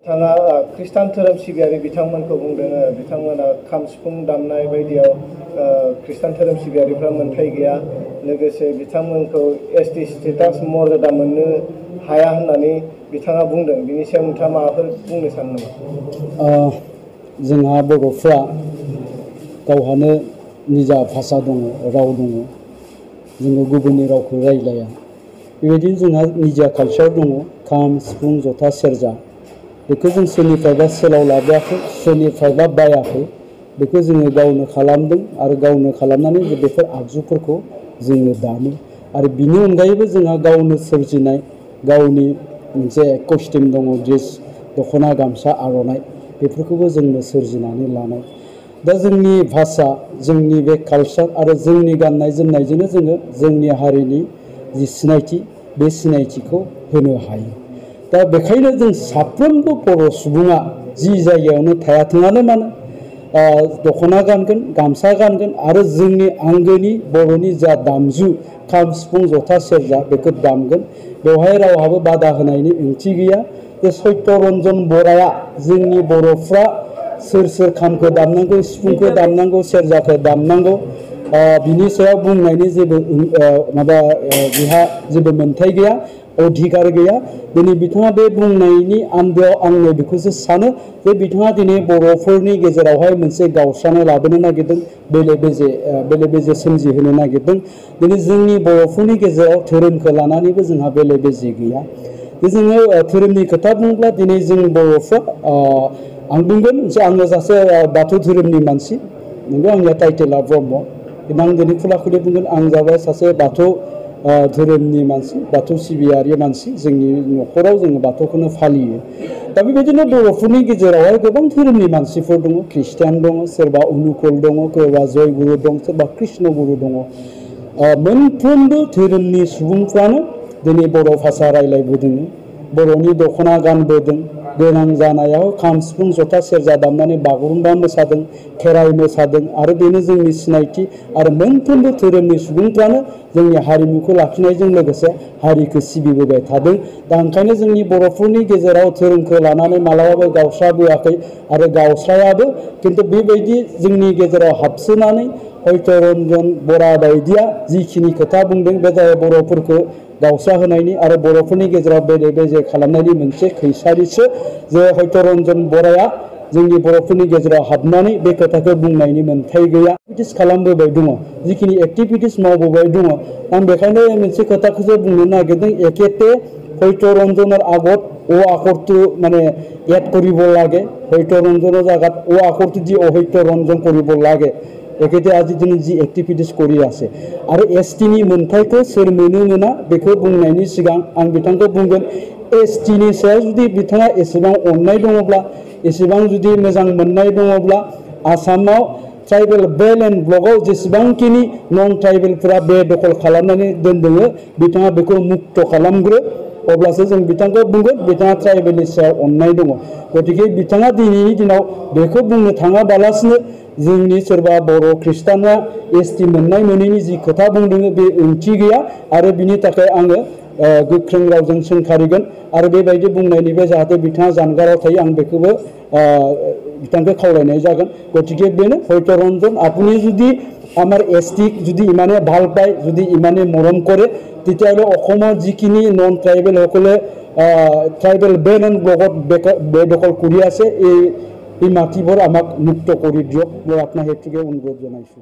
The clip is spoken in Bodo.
बिथाङा ख्रिस्टान धोरोम सिबियारि बिथांमोनखौ बुंदों बिथांमोना खाम सिफुं दामनाय बायदियाव ख्रिस्टान धोरोम सिबियारिफ्रा मोन्थाइ गैया लोगोसे बिथांमोनखौ एसटि स्टेटास मर्यादा मोननो हाया होननानै बिथाङा बुंदों। बिनि सायाव नोंथाङा माबाफोर बुंनो सानो नामा? जोंहा बर'फ्रा गावहानो निजा भाषा दङ, राव दङ, जोङो गुबुननि रावखौ रायज्लाया। बेबायदिनो जोंहा निजा कालचार दङ, खाम सिफुं जथा सेरजा। बेखौ जों सोरनिफ्रायबा सोलाव लाबोआखै, सोरनिफ्रायबा बायाखै। बेखौ जोङो गावनो खालामदों आरो गावनो खालामनानै बेफोर आगजुफोरखौ जोङो दामो। आरो बिनि अनगायैबो जोंहा गावनो सोरजिनाय गावनि मोनसे कस्टिम दङ, ड्रेस दख'ना गामसा आर'नाइ, बेफोरखौबो जोंनो सोरजिनानै लानाय। दा जोंनि भाषा, जोंनि बे कालचार आरो जोंनि गाननाय जोमनायजोंनो जोङो जोंनि हारिनि जि सिनायथि, बे सिनायथिखौ होनो हायो। दा बेखायनो जों साफ्रोमबो बर' सुबुङा जि जायगायावनो थायाथोंआनो मानो दख'ना गानगोन, गामसा गानगोन आरो जोंनि आंगोनि बर'नि जा दामजु खाम सिफुं जथा सेरजा बेखौ दामगोन। बेवहाय रावहाबो बादा होनायनि ओंथि गैया। जे सत्यरन्जन बराया जोंनि बर'फ्रा सोर सोर खामखौ दामनांगौ, सिफुंखौ दामनांगौ, सेरजाखौ दामनांगौ, बिनि सायाव बुंनायनि जेबो बिहा जेबो मोन्थाइ गैया, अधिकार गैया। दिनै बिथाङा बे बुंनायनि आन्दोआव आङो बेखौसो सानो जे बिथाङा दिनै बर'फोरनि गेजेरावहाय मोनसे गावस्रानाय लाबोनो नागिरदों, बेले बेजे सोमजिहोनो नागिरदों। दिनै जोंनि बर'फोरनि गेजेराव धोरोमखौ लानानैबो जोंहा बेले बेजे गैया। जोङो धोरोमनि खोथा बुङोब्ला दिनै जों बर'फ्रा आं बुंगोन जे आङो सासे बाथौ धोरोमनि मानसि। नंगौ, आंनिया टाइटेला ब्रह्म। आं दिनै खुला खुलि बुंगोन, आं जाबाय सासे बाथौ धोरोमनि मानसि, बाथौ सिबियारि मानसि। जोंनि न'खराव जोङो बाथौखौनो फालियो। दा बेबायदिनो बर'फोरनि गेजेरावहाय गोबां धोरोमनि मानसिफोर दङ। ख्रिस्टियान दङ, सोरबा अनुकुल दङ, सोरबा जयगुरु दं, सोरबा कृष्ण गुरु दङ। मोनफ्रोमबो धोरोमनि सुबुंफ्रानो दिनै बर' भाषा रायज्लायबोदों, बर'नि दख'ना गानबोदों, गोनां जानायाव खाम सिफुं जथा सेरजा दामनानै बागुरुम्बा मोसादों, खेराइ मोसादों आरो बेनो जोंनि सिनायथि। आरो मोनफ्रोमबो धोरोमनि सुबुंफ्रानो जोंनि हारिमुखौ लाखिनायजों लोगोसे हारिखौ सिबिबोबाय थादों। दा ओंखायनो जोंनि बर'फोरनि गेजेराव धोरोमखौ लानानै मालाबाबो गावस्राबोआखै आरो गावस्रायाबो। खिन्थु बेबायदि जोंनि गेजेराव हाबसोनानै सत्यरन्जन बरा बायदिया जिखिनि खोथा बुंदों, बे जाबाय बर'फोरखौ गावस्रा होनायनि आरो बर'फोरनि गेजेराव बेले बेजे खालामनायनि मोनसे खैसारिसो। जे सत्यरन्जन बराया जोंनि बर'फोरनि गेजेराव हाबनानै बे खोथाखौ बुंनायनि मोन्थाइ गैया। एक्टिभिटिस खालामबोबाय दङ, जिखिनि एक्टिभिटिस मावबोबाय दङ। आं बेखायनो मोनसे खोथाखौसो बुंनो नागिरदों, एखेते सत्यरन्जনৰ आगत अ आखरটো माने एड करिब लागे, सत्यरन्जনৰ जागात अ आखरটো দি असत्यरन्जन करिब लागे। एखेते আজি दिनै जि एक्टिभिटिस কৰি আছে आरो एसटिनि मोन्थाइखौ सोर मोनो मोना बेखौ बुंनायनि सिगां आं बिथांखौ बुंगोन, एसटिनि सायाव जुदि बिथाङा एसेबां अननाय दङब्ला, एसेबां जुदि मोजां मोननाय दङब्ला, आसामाव ट्राइबेल बेल्ट एन्ड ब्लकआव जेसेबांखिनि नन ट्राइबेलफोरा बे दखल खालामनानै दोनदों, बिथाङा बेखौ मुक्त खालामग्रो। अब्लासो जों बिथांखौ बुंगोन बिथाङा ट्राइबेलनि सायाव अननाय दङ। गतिके बिथाङा दिनैनि दिनाव बेखौ बुंनो थाङाबालासिनो जोंनि सोरबा बर' ख्रिस्टाना एसटि मोननाय मोनैनि जि खोथा बुंदों बे ओंथि गैया। आरो बिनि थाखाय आङो गोख्रों रावजों सोंखारिगोन आरो बेबायदि बुंनायनिफ्राय जाहाथे बिथाङा जानगाराव थायो, आं बेखौबो बिथांखौ खावलायनाय जागोन। गतिके बेनो सत्यरन्जन, আপুনি যদি আমাৰ এসটিক যদি ইমানে ভাল পায়, যদি ইমানে মৰম কৰে, তেতিয়াহ'লে অসমৰ যিখিনি নন ট্ৰাইবেলসকলে ট্ৰাইবেল বেল্ট এণ্ড ব্লকত বেদখল কৰি আছে, এই মাটিবোৰ আমাক মুক্ত কৰি দিয়ক। মই আপোনাক সেইটোকে অনুৰোধ জনাইছোঁ।